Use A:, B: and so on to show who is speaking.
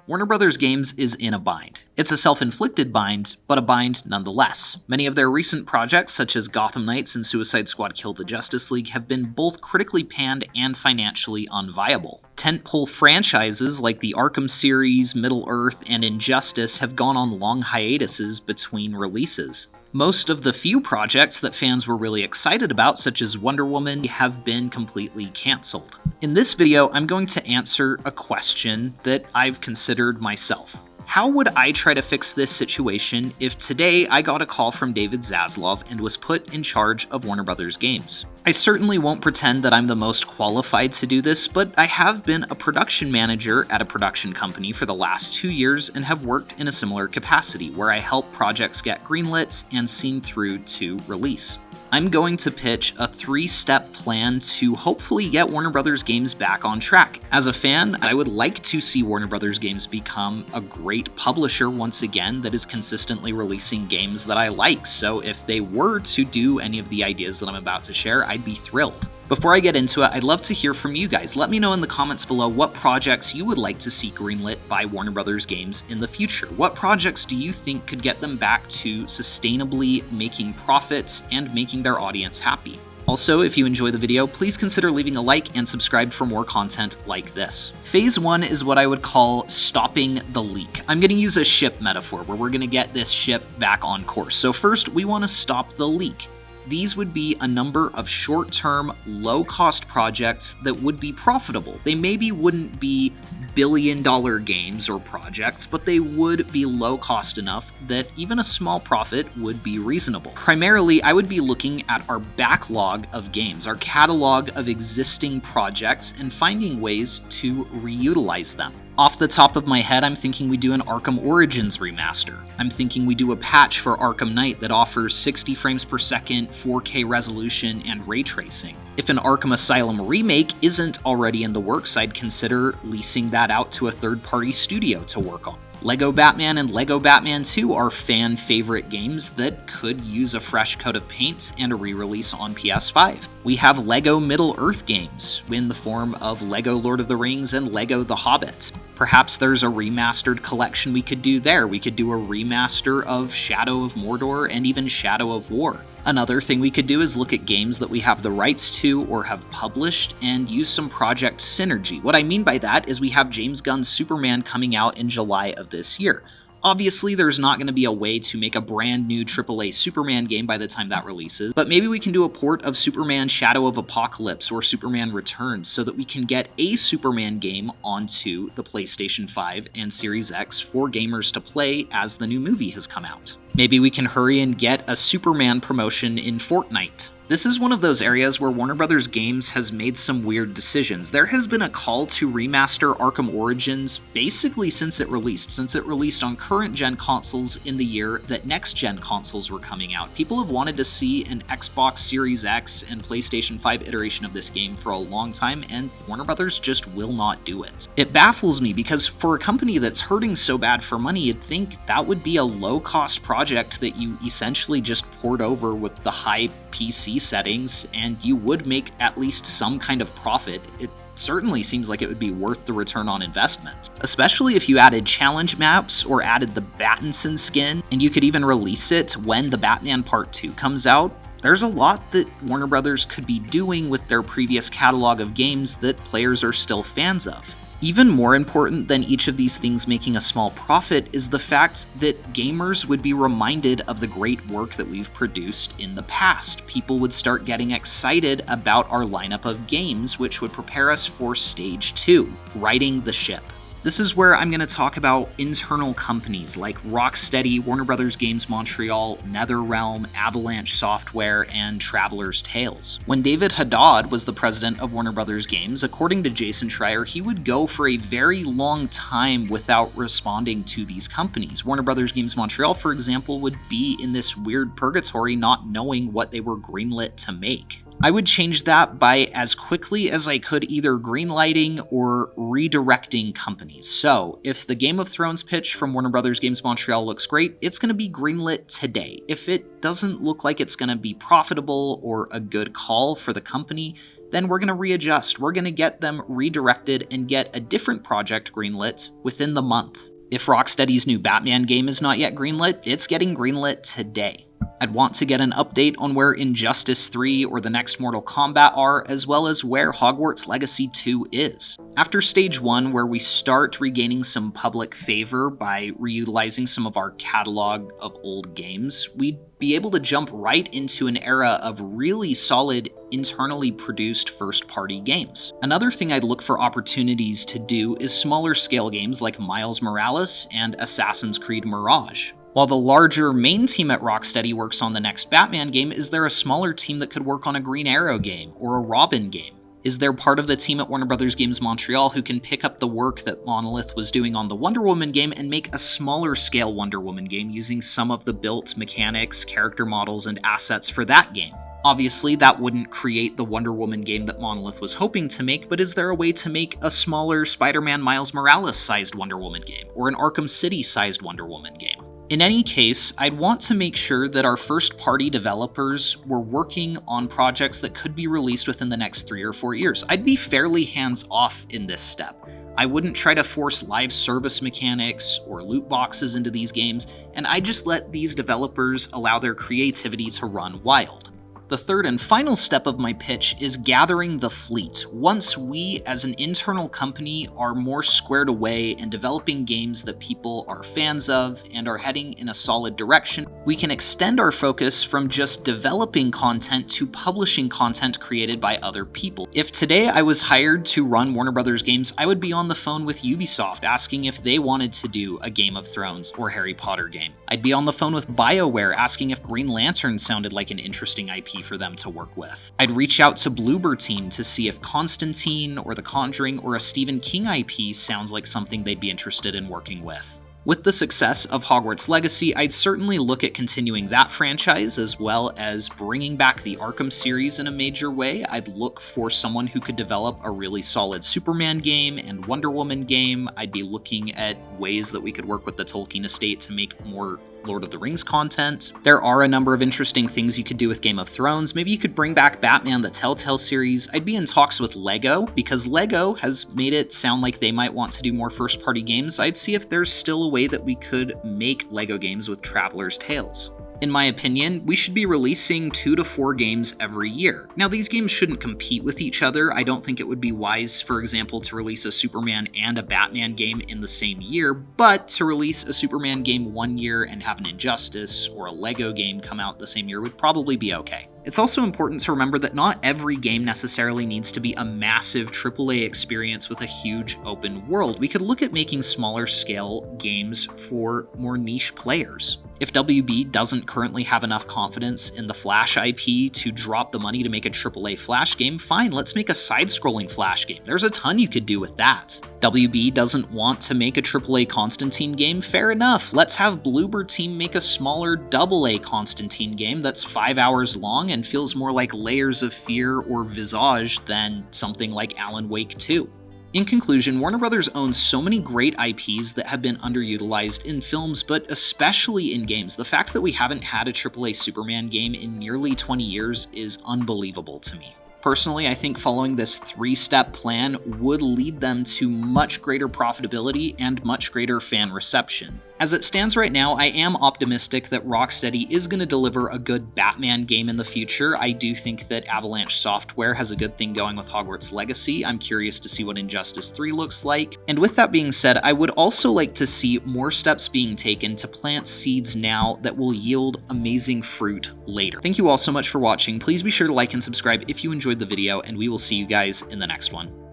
A: Warner Bros. Games is in a bind. It's a self-inflicted bind, but a bind nonetheless. Many of their recent projects, such as Gotham Knights and Suicide Squad Kill the Justice League, have been both critically panned and financially unviable. Tentpole franchises like the Arkham series, Middle-earth, and Injustice have gone on long hiatuses between releases. Most of the few projects that fans were really excited about, such as Wonder Woman, have been completely cancelled. In this video, I'm going to answer a question that I've considered myself. How would I try to fix this situation if today I got a call from David Zaslav and was put in charge of Warner Bros. Games? I certainly won't pretend that I'm the most qualified to do this, but I have been a production manager at a production company for the last 2 years and have worked in a similar capacity where I help projects get greenlit and seen through to release. I'm going to pitch a 3-step plan to hopefully get Warner Bros. Games back on track. As a fan, I would like to see Warner Bros. Games become a great publisher once again that is consistently releasing games that I like, so if they were to do any of the ideas that I'm about to share, I'd be thrilled. Before I get into it, I'd love to hear from you guys. Let me know in the comments below what projects you would like to see greenlit by Warner Bros. Games in the future. What projects do you think could get them back to sustainably making profits and making their audience happy? Also, if you enjoy the video, please consider leaving a like and subscribe for more content like this. Phase 1 is what I would call stopping the leak. I'm going to use a ship metaphor where we're going to get this ship back on course. So first, we want to stop the leak. These would be a number of short-term, low-cost projects that would be profitable. They maybe wouldn't be billion-dollar games or projects, but they would be low-cost enough that even a small profit would be reasonable. Primarily, I would be looking at our backlog of games, our catalog of existing projects, and finding ways to reutilize them. Off the top of my head, I'm thinking we do an Arkham Origins remaster. I'm thinking we do a patch for Arkham Knight that offers 60 frames per second, 4K resolution, and ray tracing. If an Arkham Asylum remake isn't already in the works, I'd consider leasing that out to a third-party studio to work on. Lego Batman and Lego Batman 2 are fan-favorite games that could use a fresh coat of paint and a re-release on PS5. We have Lego Middle-earth games in the form of Lego Lord of the Rings and Lego The Hobbit. Perhaps there's a remastered collection we could do there. We could do a remaster of Shadow of Mordor and even Shadow of War. Another thing we could do is look at games that we have the rights to or have published and use some project synergy. What I mean by that is we have James Gunn's Superman coming out in July of this year. Obviously, there's not going to be a way to make a brand new AAA Superman game by the time that releases, but maybe we can do a port of Superman Shadow of Apocalypse or Superman Returns so that we can get a Superman game onto the PlayStation 5 and Series X for gamers to play as the new movie has come out. Maybe we can hurry and get a Superman promotion in Fortnite. This is one of those areas where Warner Bros. Games has made some weird decisions. There has been a call to remaster Arkham Origins basically since it released on current-gen consoles in the year that next-gen consoles were coming out. People have wanted to see an Xbox Series X and PlayStation 5 iteration of this game for a long time, and Warner Bros. Just will not do it. It baffles me because for a company that's hurting so bad for money, you'd think that would be a low-cost project that you essentially just port over with the high PC settings, and you would make at least some kind of profit. It certainly seems like it would be worth the return on investment, especially if you added challenge maps or added the Battinson skin, and you could even release it when the Batman Part 2 comes out. There's a lot that Warner Bros. Could be doing with their previous catalog of games that players are still fans of. Even more important than each of these things making a small profit is the fact that gamers would be reminded of the great work that we've produced in the past. People would start getting excited about our lineup of games, which would prepare us for Stage 2, righting the ship. This is where I'm going to talk about internal companies like Rocksteady, Warner Bros. Games Montreal, NetherRealm, Avalanche Software, and Traveler's Tales. When David Haddad was the president of Warner Bros. Games, according to Jason Schreier, he would go for a very long time without responding to these companies. Warner Bros. Games Montreal, for example, would be in this weird purgatory not knowing what they were greenlit to make. I would change that by as quickly as I could either greenlighting or redirecting companies. So, if the Game of Thrones pitch from Warner Bros. Games Montreal looks great, it's going to be greenlit today. If it doesn't look like it's going to be profitable or a good call for the company, then we're going to readjust. We're going to get them redirected and get a different project greenlit within the month. If Rocksteady's new Batman game is not yet greenlit, it's getting greenlit today. I'd want to get an update on where Injustice 3 or the next Mortal Kombat are, as well as where Hogwarts Legacy 2 is. After Stage 1, where we start regaining some public favor by reutilizing some of our catalog of old games, we'd be able to jump right into an era of really solid, internally produced first-party games. Another thing I'd look for opportunities to do is smaller scale games like Miles Morales and Assassin's Creed Mirage. While the larger main team at Rocksteady works on the next Batman game, is there a smaller team that could work on a Green Arrow game or a Robin game? Is there part of the team at Warner Bros. Games Montreal who can pick up the work that Monolith was doing on the Wonder Woman game and make a smaller scale Wonder Woman game using some of the built mechanics, character models, and assets for that game? Obviously, that wouldn't create the Wonder Woman game that Monolith was hoping to make, but is there a way to make a smaller Spider-Man Miles Morales-sized Wonder Woman game, or an Arkham City-sized Wonder Woman game? In any case, I'd want to make sure that our first-party developers were working on projects that could be released within the next 3 or 4 years. I'd be fairly hands-off in this step. I wouldn't try to force live service mechanics or loot boxes into these games, and I just let these developers allow their creativity to run wild. The third and final step of my pitch is gathering the fleet. Once we, as an internal company, are more squared away and developing games that people are fans of and are heading in a solid direction, we can extend our focus from just developing content to publishing content created by other people. If today I was hired to run Warner Bros. Games, I would be on the phone with Ubisoft asking if they wanted to do a Game of Thrones or Harry Potter game. I'd be on the phone with BioWare asking if Green Lantern sounded like an interesting IP for them to work with. I'd reach out to Bloober Team to see if Constantine or The Conjuring or a Stephen King IP sounds like something they'd be interested in working with. With the success of Hogwarts Legacy, I'd certainly look at continuing that franchise as well as bringing back the Arkham series in a major way. I'd look for someone who could develop a really solid Superman game and Wonder Woman game. I'd be looking at ways that we could work with the Tolkien estate to make more Lord of the Rings content. There are a number of interesting things you could do with Game of Thrones. Maybe you could bring back Batman the Telltale series. I'd be in talks with LEGO, because LEGO has made it sound like they might want to do more first-party games. I'd see if there's still a way that we could make LEGO games with Traveler's Tales. In my opinion, we should be releasing 2 to 4 games every year. Now, these games shouldn't compete with each other. I don't think it would be wise, for example, to release a Superman and a Batman game in the same year, but to release a Superman game one year and have an Injustice or a LEGO game come out the same year would probably be okay. It's also important to remember that not every game necessarily needs to be a massive AAA experience with a huge open world. We could look at making smaller scale games for more niche players. If WB doesn't currently have enough confidence in the Flash IP to drop the money to make a AAA Flash game, fine, let's make a side-scrolling Flash game. There's a ton you could do with that. WB doesn't want to make a AAA Constantine game, fair enough. Let's have Bloober Team make a smaller AA Constantine game that's 5 hours long and feels more like Layers of Fear or Visage than something like Alan Wake 2. In conclusion, Warner Bros. Owns so many great IPs that have been underutilized in films, but especially in games. The fact that we haven't had a AAA Superman game in nearly 20 years is unbelievable to me. Personally, I think following this 3-step plan would lead them to much greater profitability and much greater fan reception. As it stands right now, I am optimistic that Rocksteady is going to deliver a good Batman game in the future. I do think that Avalanche Software has a good thing going with Hogwarts Legacy. I'm curious to see what Injustice 3 looks like. And with that being said, I would also like to see more steps being taken to plant seeds now that will yield amazing fruit later. Thank you all so much for watching. Please be sure to like and subscribe if you enjoyed the video, and we will see you guys in the next one.